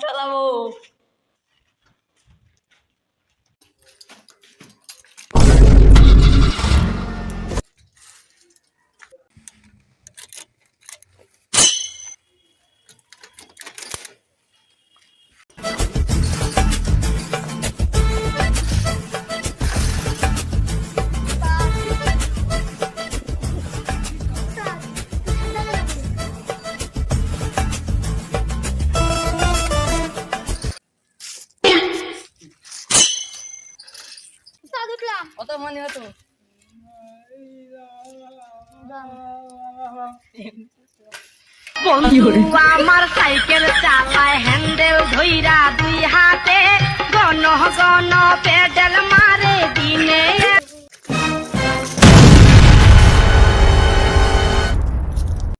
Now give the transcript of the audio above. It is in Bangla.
চালাবো। কত মনে হতো বন্ধু আমার সাইকেল চালায় হ্যান্ডেল ধইরা দুই হাতে ঘন ঘন পেডেল